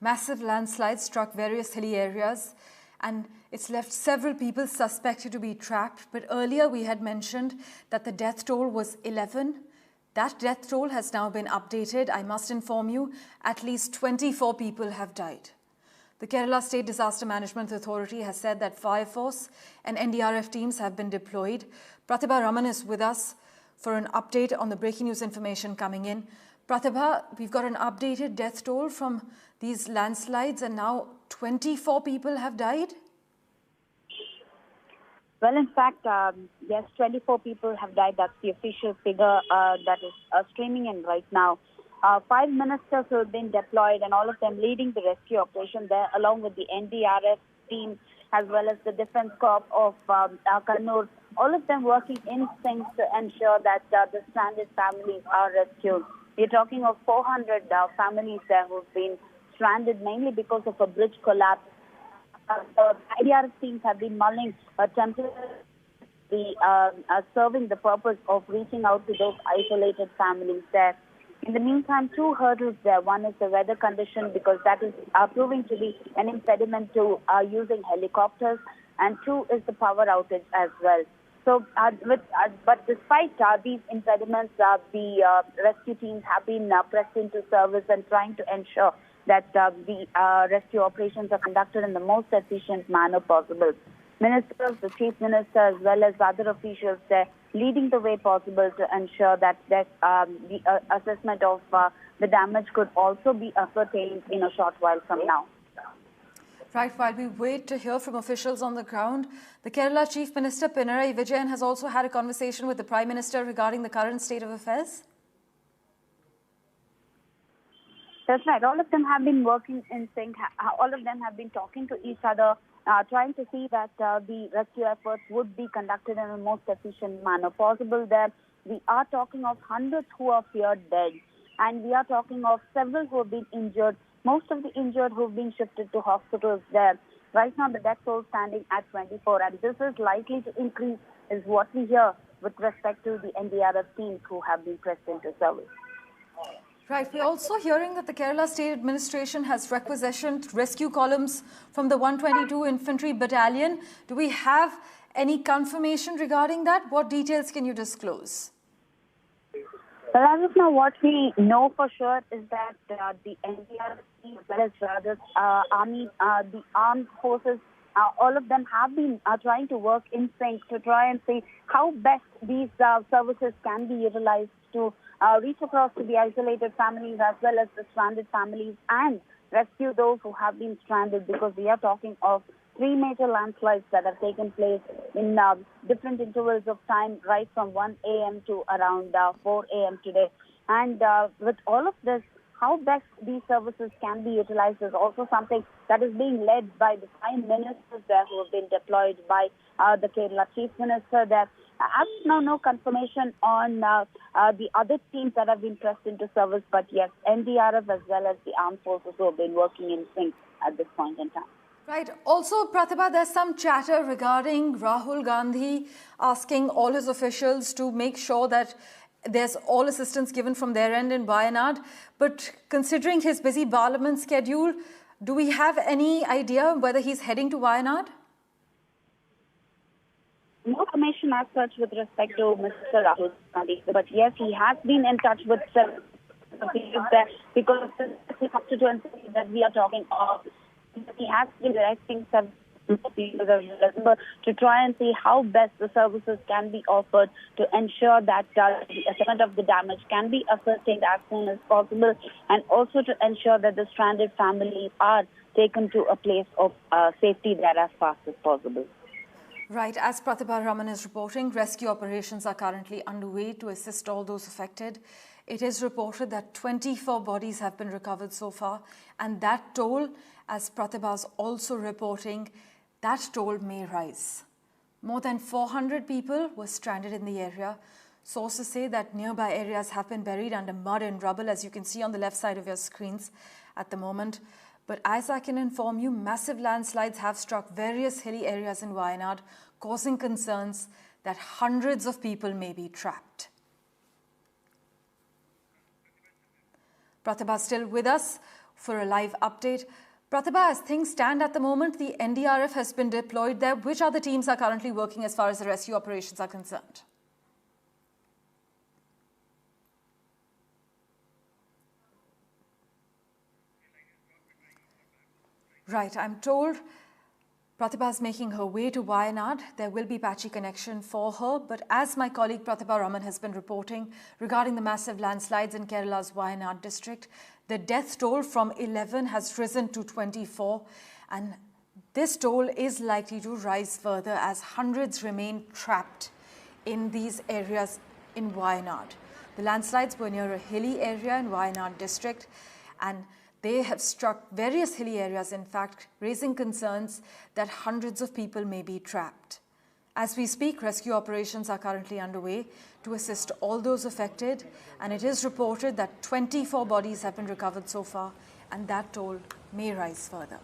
Massive landslides struck various hilly areas and it's left several people suspected to be trapped. But earlier we had mentioned that the death toll was 11. That death toll has now been updated. I must inform you, at least 24 people have died. The Kerala State Disaster Management Authority has said that Fire Force and NDRF teams have been deployed. Pratibha Raman is with us for an update on the breaking news information coming in. Pratibha, we've got an updated death toll from these landslides and now 24 people have died? Well, in fact, yes, 24 people have died. That's the official figure that is streaming in right now. 5 ministers who have been deployed and all of them leading the rescue operation there along with the NDRF team as well as the Defence Corps of Kannur, all of them working in sync to ensure that the stranded families are rescued. We're talking of 400 families there who've been stranded mainly because of a bridge collapse. The NDRF teams have been mulling temporarily serving the purpose of reaching out to those isolated families there. In the meantime, two hurdles there. One is the weather condition because that is proving to be an impediment to using helicopters, and two is the power outage as well. So, but despite these impediments, the rescue teams have been pressed into service and trying to ensure that the rescue operations are conducted in the most efficient manner possible. Ministers, the Chief Minister, as well as other officials there, leading the way possible to ensure that the assessment of the damage could also be ascertained in a short while from now. Right, while we wait to hear from officials on the ground, the Kerala Chief Minister Pinarayi Vijayan has also had a conversation with the Prime Minister regarding the current state of affairs. That's right. All of them have been working in sync. All of them have been talking to each other, trying to see that the rescue efforts would be conducted in the most efficient manner possible there. We are talking of hundreds who are feared dead, and we are talking of several who have been injured, most of the injured who have been shifted to hospitals there. Right now, the death toll standing at 24, and this is likely to increase, is what we hear with respect to the NDRF teams who have been pressed into service. Right. We're also hearing that the Kerala State Administration has requisitioned rescue columns from the 122 Infantry Battalion. Do we have any confirmation regarding that? What details can you disclose? Well, as of now, what we know for sure is that the NDRF team, as well as the army, the armed forces, all of them have been trying to work in sync to try and see how best these services can be utilized to reach across to the isolated families as well as the stranded families and rescue those who have been stranded, because we are talking of 3 major landslides that have taken place in different intervals of time, right from 1 a.m. to around 4 a.m. today. And with all of this, how best these services can be utilized is also something that is being led by the 5 ministers there who have been deployed by the Kerala Chief Minister there. As of now, no confirmation on the other teams that have been pressed into service, but yes, NDRF as well as the armed forces who have been working in sync at this point in time. Right. Also, Pratibha, there's some chatter regarding Rahul Gandhi asking all his officials to make sure that there's all assistance given from their end in Wayanad. But considering his busy parliament schedule, do we have any idea whether he's heading to Wayanad? No information as such with respect to Mr. Rahul Gandhi, but yes, he has been in touch with several people there because this is the constituency that we are talking of. He has been directing several people to try and see how best the services can be offered to ensure that the assessment of the damage can be ascertained as soon as possible, and also to ensure that the stranded families are taken to a place of safety there as fast as possible. Right. As Pratibha Raman is reporting, rescue operations are currently underway to assist all those affected. It is reported that 24 bodies have been recovered so far, and that toll, as Pratibha is also reporting, that toll may rise. More than 400 people were stranded in the area. Sources say that nearby areas have been buried under mud and rubble, as you can see on the left side of your screens at the moment. But as I can inform you, massive landslides have struck various hilly areas in Wayanad, causing concerns that hundreds of people may be trapped. Pratibha still with us. for a live update. Pratibha, as things stand at the moment, the NDRF has been deployed there. Which other teams are currently working as far as the rescue operations are concerned? Right, I'm told Pratibha is making her way to Wayanad. There will be patchy connection for her, but as my colleague Pratibha Raman has been reporting regarding the massive landslides in Kerala's Wayanad district, the death toll from 11 has risen to 24, and this toll is likely to rise further as hundreds remain trapped in these areas in Wayanad. The landslides were near a hilly area in Wayanad district, and they have struck various hilly areas, in fact, raising concerns that hundreds of people may be trapped. As we speak, rescue operations are currently underway to assist all those affected, and it is reported that 24 bodies have been recovered so far, and that toll may rise further.